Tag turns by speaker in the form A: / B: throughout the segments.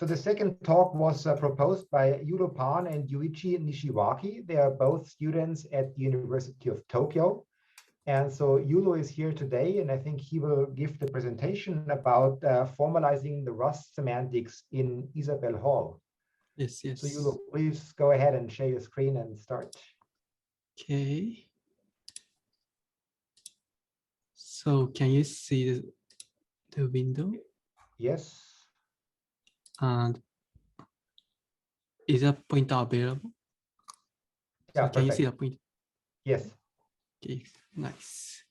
A: So the second talk was proposed by Yulu and Yuichi Nishiwaki. They are both students at the University of Tokyo. And so Yulu is here today, and I think he will give the presentation about formalizing the Rust semantics in Isabelle Hall.
B: Yes, yes.
A: So Yulu, please go ahead and share your screen and start.
B: Okay. So can you see the window?
A: Yes.
B: And is a pointer available?
A: Yeah,
B: so can you see
A: perfect.
B: the point?
A: Yes.
B: Okay, nice.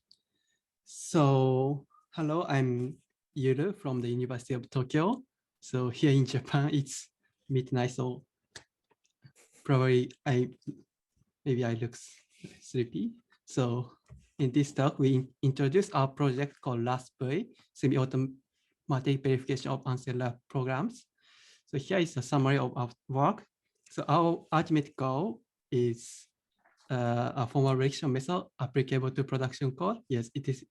B: So hello, I'm Yulu from the University of Tokyo. So here in Japan, it's midnight, so probably maybe I look sleepy. So in this talk, we introduce our project called Rustv, semi-automatic verification of Unsafe programs. So here is a summary of our work. So our ultimate goal is a formal verification method applicable to production code. Yes, it is.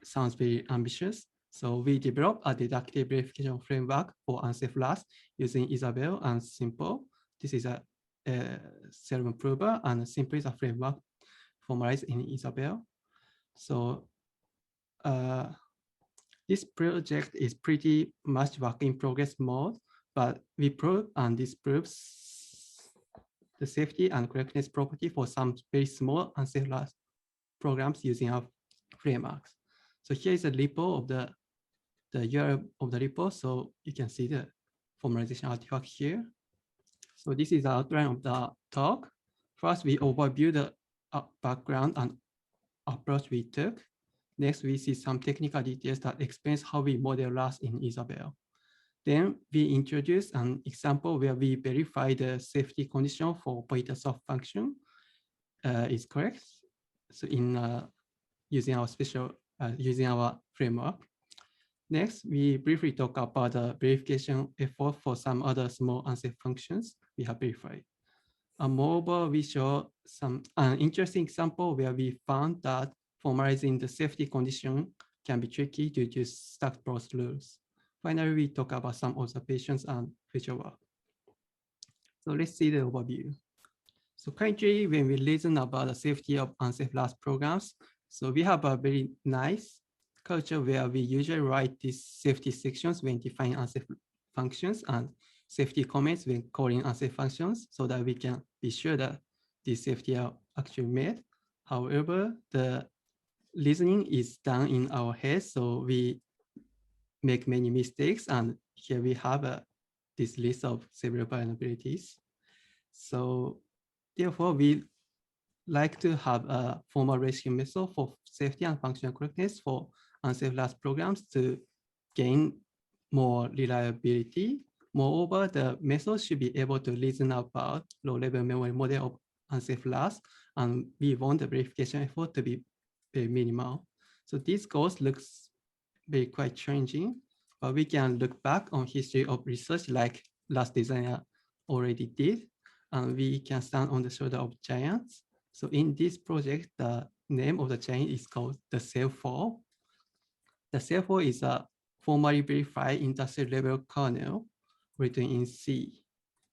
B: Sounds very ambitious. So we developed a deductive verification framework for unsafe Rust using Isabelle and Simpl. This is a theorem prover, and Simpl is a framework formalized in Isabelle. So this project is pretty much work in progress mode, but we prove and disproves the safety and correctness property for some very small unsafe Rust programs using our frameworks. So here is a repo of the URL of the repo. So you can see the formalization artifact here. So this is the outline of the talk. First, we overview the background and approach we took. Next, we see some technical details that explains how we model Rust in Isabelle. Then we introduce an example where we verify the safety condition for pointer soft function is correct. So in using our framework. Next, we briefly talk about the verification effort for some other small unsafe functions we have verified. Moreover, we show an interesting example where we found that formalizing the safety condition can be tricky due to stacked process rules. Finally, we talk about some observations and future work. So let's see the overview. So currently, when we listen about the safety of unsafe Rust programs, so we have a very nice culture where we usually write these safety sections when defining unsafe functions and safety comments when calling unsafe functions so that we can be sure that these safety are actually met. However, the listening is done in our head, so we make many mistakes. And here we have this list of several vulnerabilities. So therefore, we like to have a formal rescue method for safety and functional correctness for unsafe Rust programs to gain more reliability. Moreover, the method should be able to reason about low-level memory model of unsafe Rust, and we want the verification effort to be very minimal. So these goals looks very quite challenging, but we can look back on history of research like Rust designer already did, and we can stand on the shoulder of giants. So in this project, the name of the chain is called the Cell4. The Cell4 is a formally verified industrial level kernel written in C.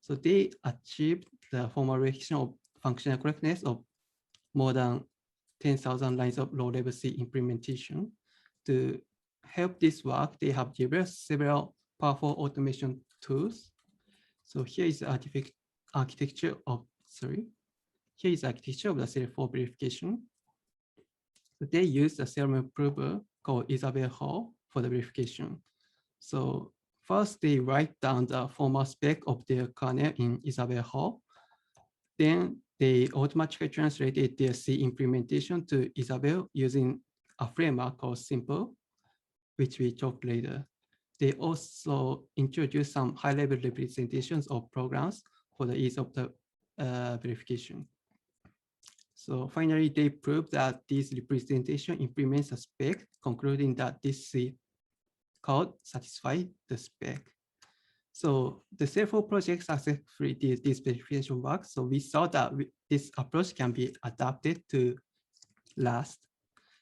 B: So they achieved the formal verification of functional correctness of more than 10,000 lines of low-level C implementation. To help this work, they have developed several powerful automation tools. So here is the architecture of the Cell4 verification. So they use a theorem prover called Isabelle Hall for the verification. So first they write down the formal spec of their kernel in Isabelle Hall. Then they automatically translated their C implementation to Isabelle using a framework called Simpl, which we talk later. They also introduce some high-level representations of programs for the ease of the verification. So finally, they prove that this representation implements a spec, concluding that this C code satisfies the spec. So the Cell4 project successfully did this verification work. So we saw that this approach can be adapted to Rust.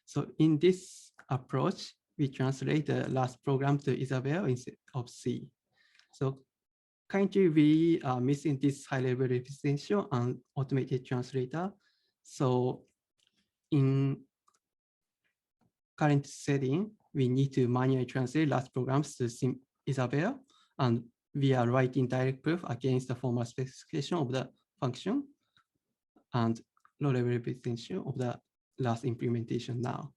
B: So in this approach, we translate the Rust program to Isabelle instead of C. So currently we are missing this high-level representation and automated translator. So in current setting, we need to manually translate Rust programs to Isabelle, and we are writing direct proof against the formal specification of the function and low-level representation of the Rust implementation now.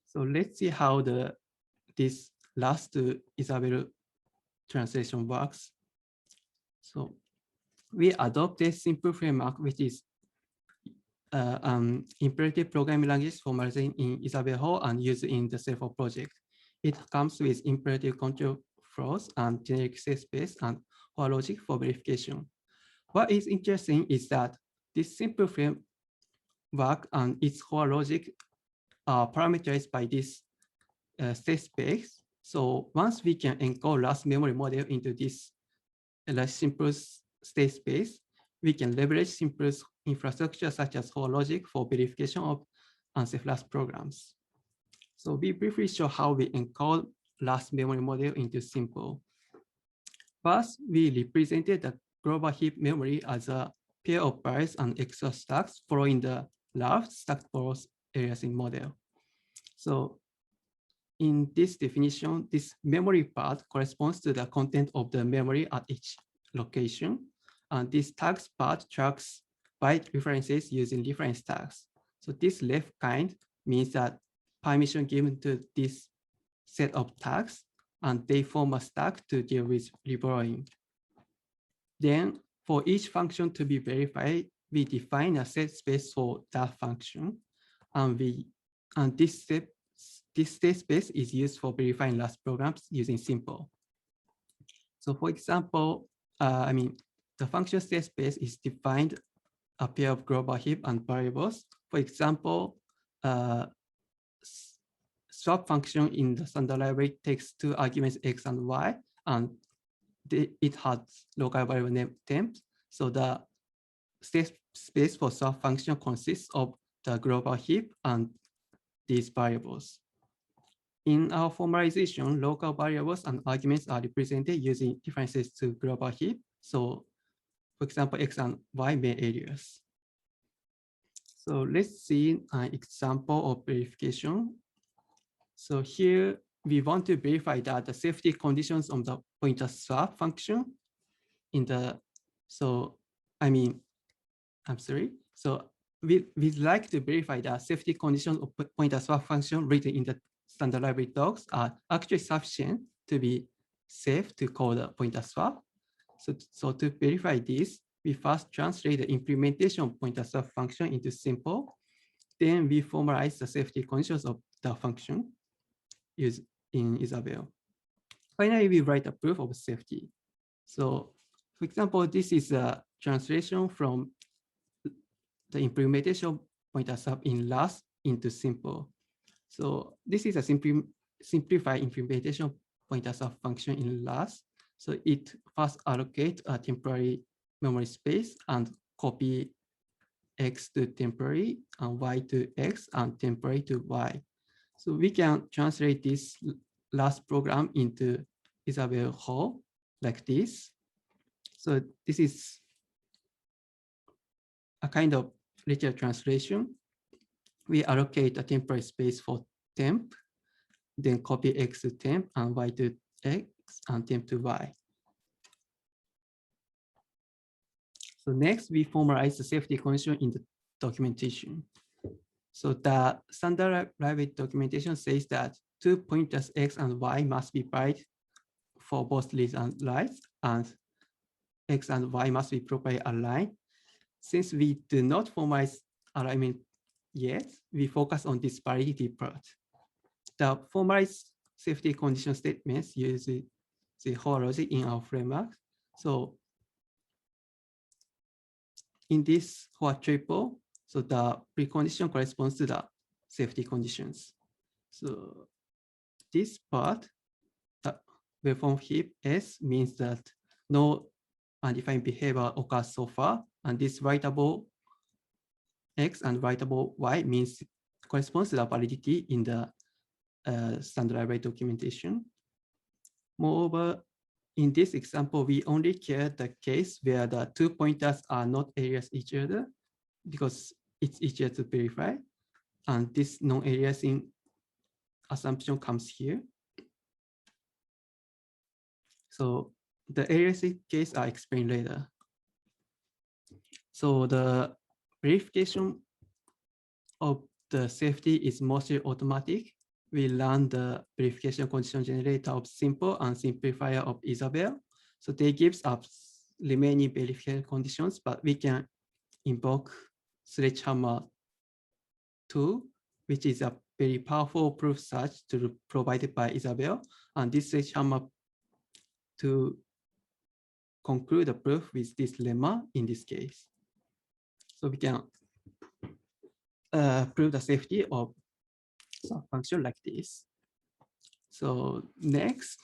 B: So let's see how this Rust to Isabelle translation works. So we adopted Simpl framework, which is imperative programming language formalizing in Isabelle Hall and used in the Simpl project. It comes with imperative control flows and generic set space and for logic for verification. What is interesting is that this Simpl framework and its core logic are parameterized by this state space. So once we can encode Rust memory model into this Simpl's state space, we can leverage Simpl's infrastructure such as for logic for verification of unsafe Rust programs. So we briefly show how we encode Rust memory model into Simpl. First, we represented the global heap memory as a pair of bytes and extra stacks following the large stacked both areas in model. So in this definition, this memory part corresponds to the content of the memory at each location. And this tags part tracks byte references using reference tags. So this left kind means that permission given to this set of tags, and they form a stack to deal with reborrowing. Then for each function to be verified, we define a set space for that function, and this state space is used for verifying Rust programs using Simpl. So for example, the function state space is defined a pair of global heap and variables. For example, swap function in the standard library takes two arguments x and y, and it has local variable name temp. So the state space for swap function consists of the global heap and these variables. In our formalization, local variables and arguments are represented using references to global heap. So for example, x and y main areas. So let's see an example of verification. So here we want to verify that the safety conditions of the pointer swap function So we'd like to verify that safety conditions of pointer swap function written in the standard library docs are actually sufficient to be safe to call the pointer swap. So to verify this, we first translate the implementation of pointer swap function into Simpl. Then we formalize the safety conditions of the function used in Isabelle. Finally, we write a proof of safety. So for example, this is a translation from the implementation pointer swap in Rust into Simpl. So this is a simplified implementation pointer swap function in Rust. So it first allocates a temporary memory space and copy x to temporary and y to x and temporary to y. So we can translate this Rust program into Isabelle Hall like this. So this is a kind of literal translation. We allocate a temporary space for temp, then copy x to temp and y to x and temp to y. So next, we formalize the safety condition in the documentation. So the standard library documentation says that two pointers x and y must be byte for both reads and writes, and x and y must be properly aligned. Since we do not formalize alignment yet, we focus on this validity part. The formalized safety condition statements use the whole logic in our framework. So in this whole triple, so the precondition corresponds to the safety conditions. So this part, the waveform heap S means that no undefined behavior occurs so far, and this writable X and writable Y means corresponds to the validity in the standard library documentation. Moreover, in this example, we only care the case where the 2 pointers are not alias each other because it's easier to verify. And this non-aliasing assumption comes here. So the aliasing case are explained later. So the verification of the safety is mostly automatic. We learn the verification condition generator of Simpl and simplifier of Isabelle. So they gives us remaining verification conditions, but we can invoke sledgehammer tool, which is a very powerful proof search tool provided by Isabelle. And this sledgehammer to conclude the proof with this lemma in this case. So we can prove the safety of some function like this. So next,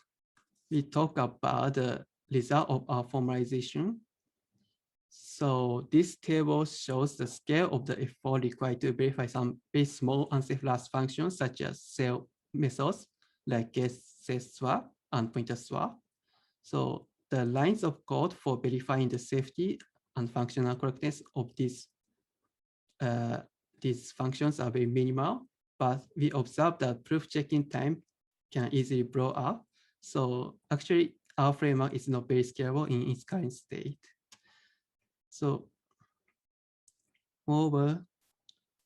B: we talk about the result of our formalization. So this table shows the scale of the effort required to verify some very small unsafe last functions, such as cell methods like guess swap and pointer swap. So the lines of code for verifying the safety and functional correctness of these functions are very minimal, but we observe that proof checking time can easily blow up. So actually, our framework is not very scalable in its current state. So moreover,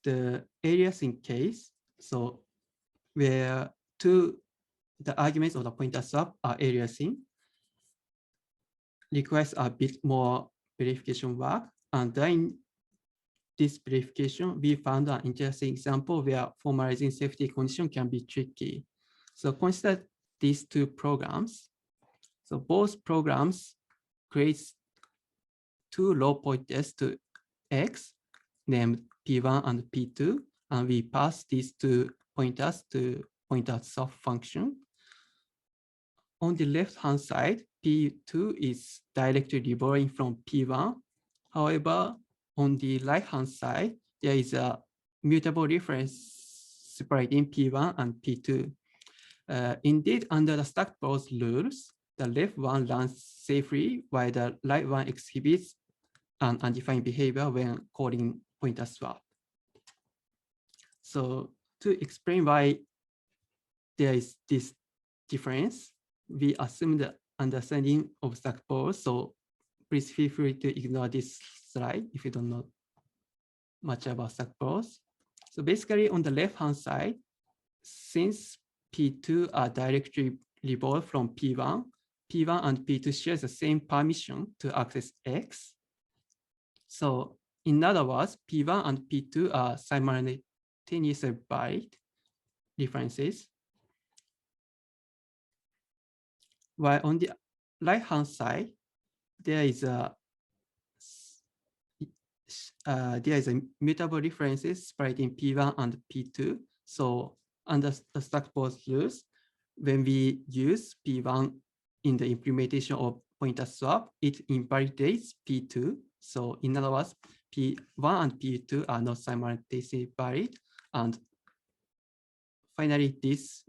B: the aliasing case, so where the arguments of the pointer swap are aliasing, requires a bit more verification work. And during this verification, we found an interesting example where formalizing safety condition can be tricky. So consider these two programs. So both programs create two row pointers to X named P1 and P2, and we pass these two pointers to pointer swap function. On the left-hand side, P2 is directly reborrowing from P1. However, on the right-hand side, there is a mutable reference separating P1 and P2. Indeed, under the stacked balls rules, the left one runs safely while the right one exhibits an undefined behavior when calling pointer swap. So to explain why there is this difference, we assume the understanding of stacked balls. So please feel free to ignore this slide if you don't know much about stacked balls. So basically on the left-hand side, since P2 are directly reborn from P1, P1 and P2 share the same permission to access X. So in other words, P1 and P2 are simultaneously valid references. While on the right-hand side, there is a mutable references separating P1 and P2. So under the stacked balls rules, when we use P1 in the implementation of pointer swap, it invalidates P2. So in other words, P1 and P2 are not simultaneously valid. And finally, this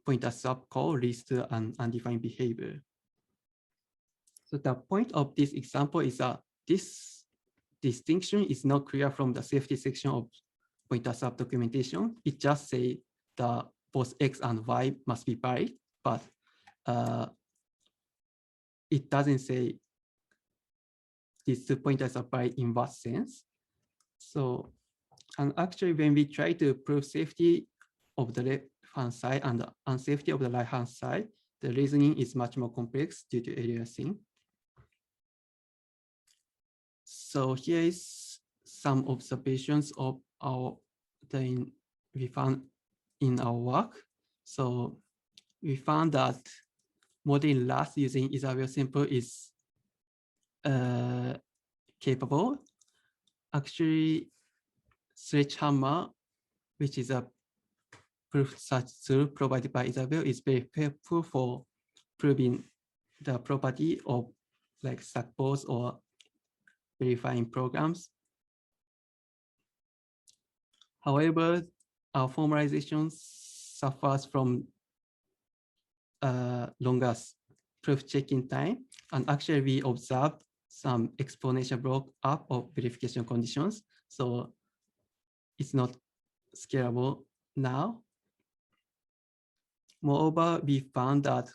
B: pointer swap call leads to an undefined behavior. So the point of this example is that this distinction is not clear from the safety section of pointer swap documentation. It just says that both X and Y must be valid, but it doesn't say these two pointers are valid in what sense. So, and actually when we try to prove safety of the left-hand side and the unsafety of the right-hand side, the reasoning is much more complex due to aliasing. So here is some observations of we found in our work. So we found that modeling Rust using Isabelle Simpl is capable. Actually, sledgehammer, which is a proof search tool provided by Isabelle, is very helpful for proving the property of like stacked balls or verifying programs. However, our formalization suffers from longer proof checking time. And actually, we observed some exponential blow up of verification conditions. So it's not scalable now. Moreover, we found that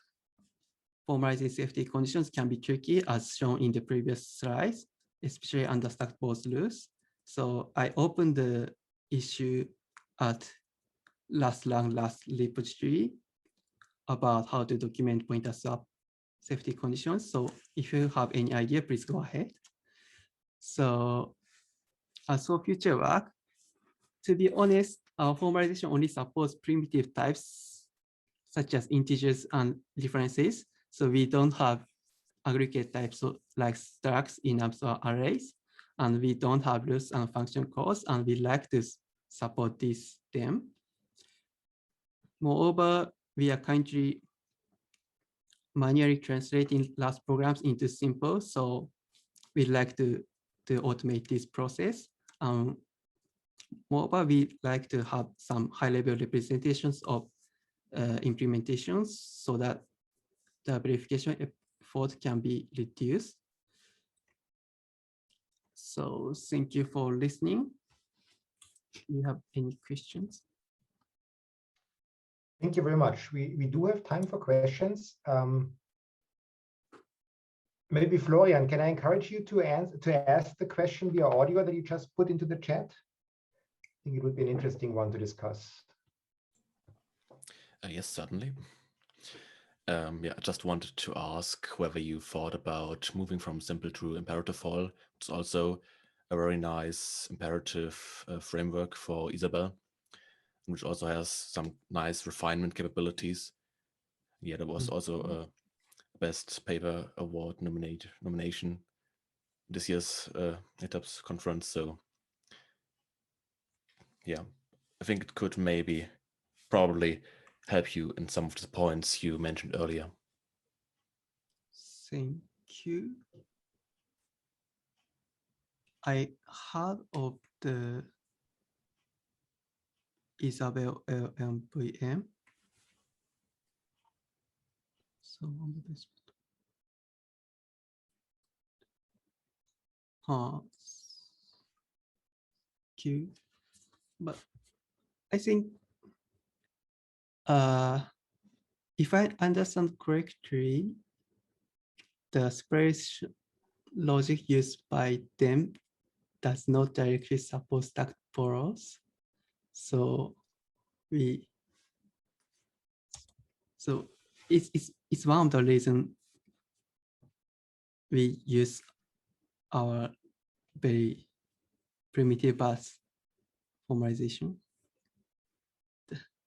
B: formalizing safety conditions can be tricky, as shown in the previous slides, especially under stacked both rules. So I opened the issue at last repository about how to document pointer swap safety conditions. So if you have any idea, please go ahead. So as for future work, to be honest, our formalization only supports primitive types such as integers and differences. So we don't have aggregate types like structs, enums, or arrays. And we don't have rules and function calls, and we like to support them. Moreover, we are currently manually translating Rust programs into Simpl. So we'd like to automate this process. Moreover, we like to have some high-level representations of implementations so that the verification effort can be reduced. So thank you for listening. Do you have any questions?
A: Thank you very much. We do have time for questions. Maybe Florian, can I encourage you to ask the question via audio that you just put into the chat? I think it would be an interesting one to discuss.
C: Yes, certainly. Yeah, I just wanted to ask whether you thought about moving from Simpl to imperative for. It's also a very nice imperative framework for Isabelle, which also has some nice refinement capabilities. Yeah, there was also a Best Paper Award nomination this year's ETAPS conference. So yeah, I think it could probably help you in some of the points you mentioned earlier.
B: Thank you. I heard of the Isabelle LMVM. So on the best. Q. But I think if I understand correctly, the spreads logic used by them does not directly support stacked borrows. So it's one of the reasons we use our very primitive bus formalization.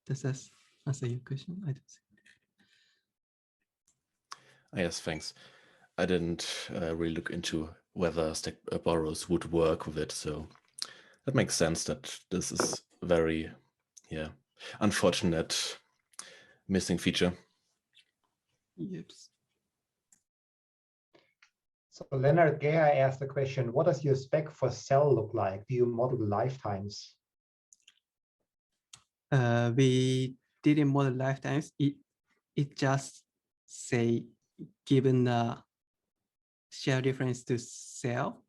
B: Does that answer your question? I don't think.
C: Yes, thanks. I didn't really look into whether stack borrows would work with it, so that makes sense that this is very, unfortunate missing feature.
B: Yep.
A: So Leonard Gehr asked the question, what does your spec for cell look like? Do you model the lifetimes?
B: We didn't model lifetimes. It just say, given the share difference to cell,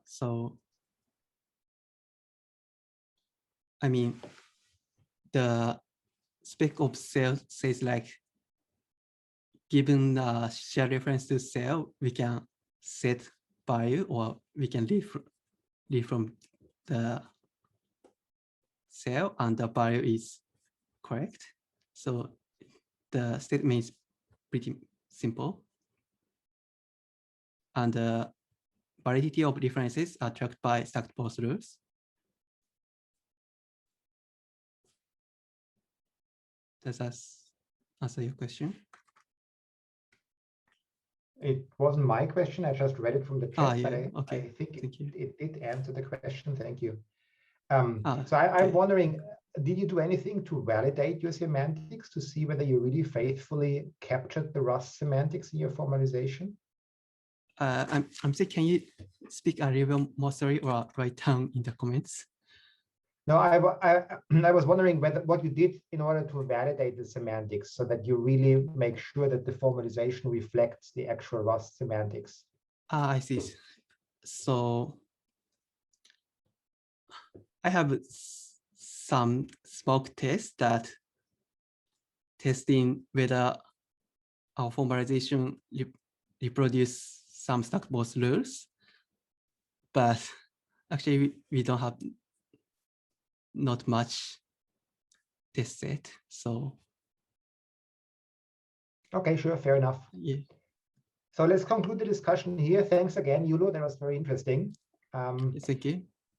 B: so I mean, the spec of cell says like, given the share reference to cell, we can set value or we can leave from the cell and the value is correct. So the statement is pretty simple. And the validity of differences are tracked by stacked both rules. Does that answer your question?
A: It wasn't my question. I just read it from the chat, but
B: okay.
A: I think it did answer the question. Thank you.
B: Okay.
A: So I'm wondering, did you do anything to validate your semantics to see whether you really faithfully captured the Rust semantics in your formalization?
B: I'm saying, can you speak a little more sorry or write down in the comments?
A: No, I was wondering what you did in order to validate the semantics so that you really make sure that the formalization reflects the actual Rust semantics.
B: I see. So I have some smoke tests that testing whether our formalization reproduce some stack both rules, but actually we don't have not much test set. So
A: Okay, sure, fair enough.
B: yeah.
A: So let's conclude the discussion here. Thanks again, Yulu. That was very interesting.
B: Thank you.